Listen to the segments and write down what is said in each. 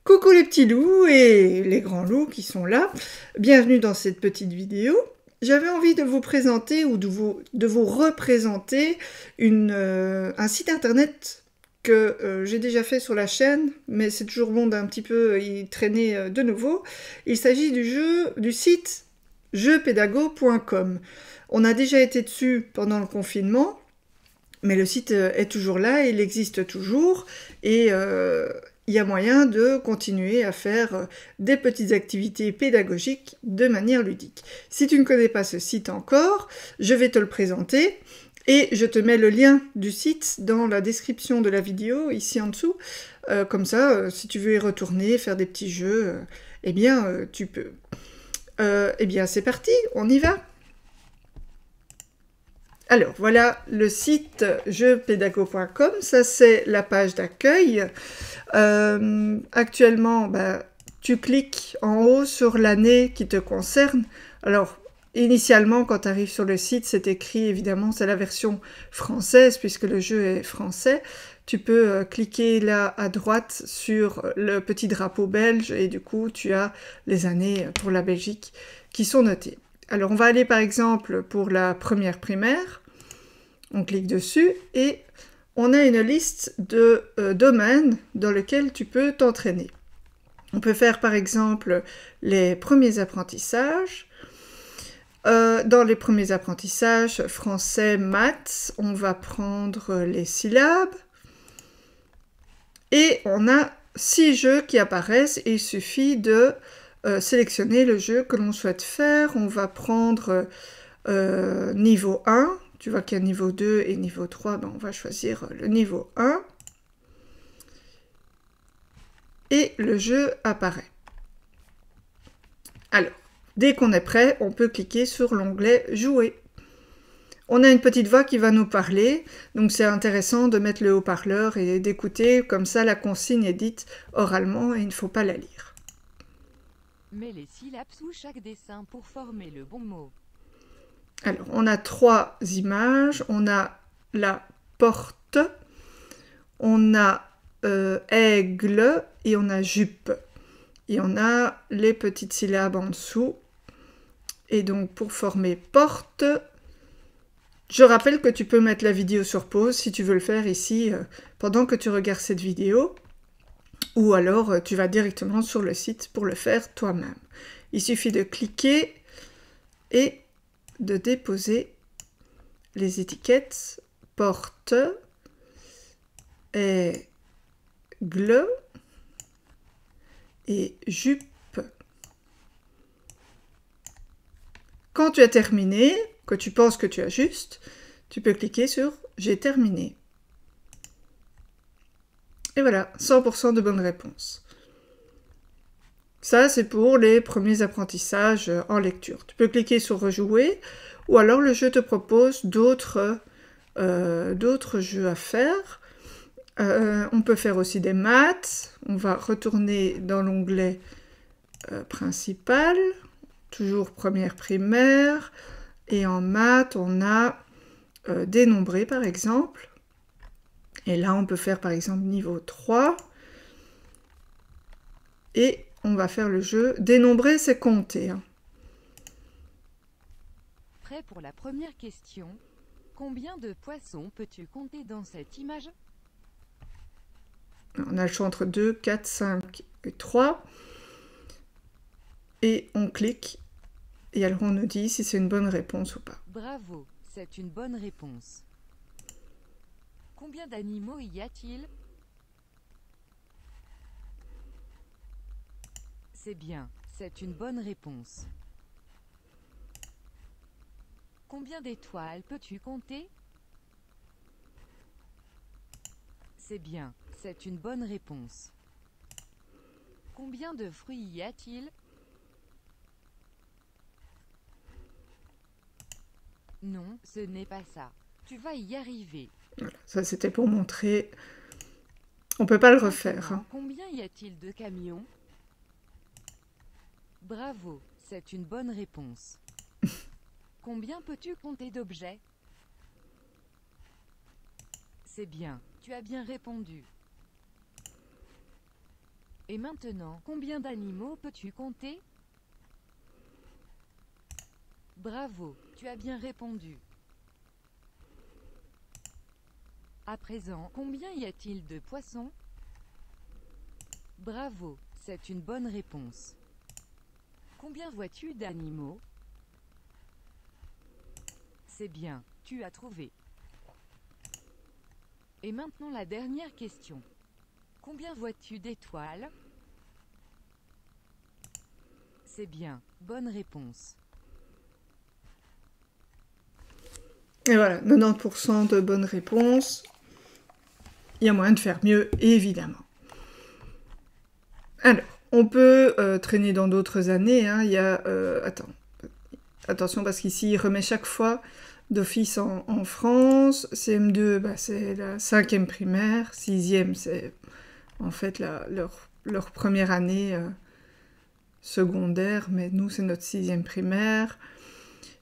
Coucou les petits loups et les grands loups qui sont là. Bienvenue dans cette petite vidéo. J'avais envie de vous présenter ou de vous représenter un site internet que j'ai déjà fait sur la chaîne, mais c'est toujours bon d'un petit peu y traîner de nouveau. Il s'agit du site jeuxpédago.com. On a déjà été dessus pendant le confinement, mais le site est toujours là, il existe toujours, et il y a moyen de continuer à faire des petites activités pédagogiques de manière ludique. Si tu ne connais pas ce site encore, je vais te le présenter, et je te mets le lien du site dans la description de la vidéo, ici en dessous. Comme ça, si tu veux y retourner, faire des petits jeux, eh bien, tu peux. Eh bien, c'est parti, on y va! Alors, voilà le site jeuxpédago.com, ça c'est la page d'accueil. Actuellement, tu cliques en haut sur l'année qui te concerne. Alors, initialement, quand tu arrives sur le site, c'est écrit, évidemment, c'est la version française, puisque le jeu est français. Tu peux cliquer là à droite sur le petit drapeau belge, et du coup, tu as les années pour la Belgique qui sont notées. Alors, on va aller par exemple pour la première primaire. On clique dessus et on a une liste de domaines dans lesquels tu peux t'entraîner. On peut faire par exemple les premiers apprentissages. Dans les premiers apprentissages, français, maths, on va prendre les syllabes. Et on a 6 jeux qui apparaissent et il suffit de sélectionner le jeu que l'on souhaite faire. On va prendre niveau 1. Tu vois qu'il y a niveau 2 et niveau 3, on va choisir le niveau 1. Et le jeu apparaît. Alors, dès qu'on est prêt, on peut cliquer sur l'onglet « Jouer ». On a une petite voix qui va nous parler, donc c'est intéressant de mettre le haut-parleur et d'écouter, comme ça la consigne est dite oralement et il ne faut pas la lire. Mets les syllabes sous chaque dessin pour former le bon mot. Alors, on a 3 images. On a la porte, on a aigle et on a jupe. Et on a les petites syllabes en dessous. Et donc, pour former porte, je rappelle que tu peux mettre la vidéo sur pause si tu veux le faire ici pendant que tu regardes cette vidéo. Ou alors, tu vas directement sur le site pour le faire toi-même. Il suffit de cliquer et de déposer les étiquettes porte, aigle et jupe. Quand tu as terminé, que tu penses que tu as juste, tu peux cliquer sur « J'ai terminé ». Et voilà, 100% de bonnes réponses. Ça, c'est pour les premiers apprentissages en lecture. Tu peux cliquer sur « Rejouer » ou alors le jeu te propose d'autres jeux à faire. On peut faire aussi des maths. On va retourner dans l'onglet principal, toujours première primaire. Et en maths, on a dénombrer par exemple. Et là, on peut faire par exemple niveau 3. Et on va faire le jeu. Dénombrer, c'est compter. Prêt pour la première question. Combien de poissons peux-tu compter dans cette image? On a le choix entre 2, 4, 5 et 3. Et on clique. Et alors on nous dit si c'est une bonne réponse ou pas. Bravo, c'est une bonne réponse. Combien d'animaux y a-t-il? C'est bien, c'est une bonne réponse. Combien d'étoiles peux-tu compter? C'est bien, c'est une bonne réponse. Combien de fruits y a-t-il? Non, ce n'est pas ça. Tu vas y arriver. Voilà, ça c'était pour montrer. On peut pas le refaire. Maintenant, combien y a-t-il de camions? Bravo, c'est une bonne réponse. Combien peux-tu compter d'objets? C'est bien, tu as bien répondu. Et maintenant, combien d'animaux peux-tu compter? Bravo, tu as bien répondu. À présent, combien y a-t-il de poissons? Bravo, c'est une bonne réponse. Combien vois-tu d'animaux? C'est bien, tu as trouvé. Et maintenant la dernière question. Combien vois-tu d'étoiles? C'est bien, bonne réponse. Et voilà, 90% de bonnes réponses. Il y a moyen de faire mieux, évidemment. Alors, on peut traîner dans d'autres années. Hein. Il y a... Attention, parce qu'ici, il remet chaque fois d'office en France. CM2, bah, c'est la 5e primaire. 6e, c'est en fait leur première année secondaire. Mais nous, c'est notre 6e primaire.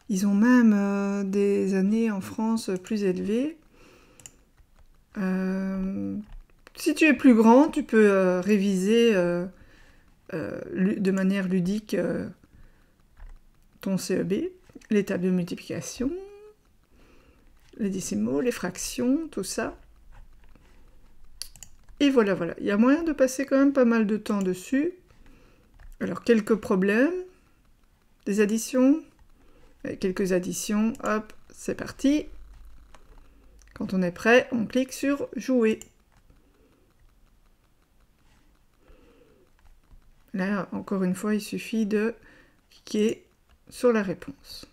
Ils ont même des années en France plus élevées. Si tu es plus grand, tu peux réviser de manière ludique ton CEB, les tables de multiplication, les décimaux, les fractions, tout ça. Et voilà, voilà. Il y a moyen de passer quand même pas mal de temps dessus. Alors, quelques problèmes. Des additions. Quelques additions. Hop, c'est parti. Quand on est prêt, on clique sur « Jouer ». Là, encore une fois, il suffit de cliquer sur la réponse.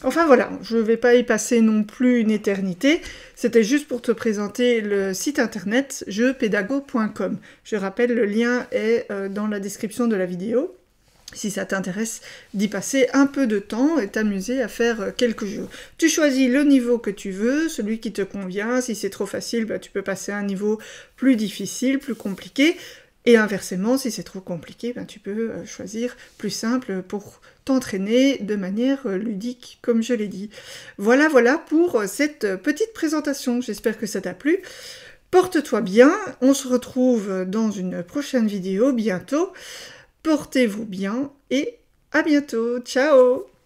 Enfin voilà, je ne vais pas y passer non plus une éternité, c'était juste pour te présenter le site internet jeuxpedago.com. Je rappelle, le lien est dans la description de la vidéo, si ça t'intéresse d'y passer un peu de temps et t'amuser à faire quelques jeux. Tu choisis le niveau que tu veux, celui qui te convient, si c'est trop facile, bah, tu peux passer à un niveau plus difficile, plus compliqué, et inversement, si c'est trop compliqué, ben, tu peux choisir plus simple pour t'entraîner de manière ludique, comme je l'ai dit. Voilà, voilà pour cette petite présentation. J'espère que ça t'a plu. Porte-toi bien. On se retrouve dans une prochaine vidéo bientôt. Portez-vous bien et à bientôt. Ciao!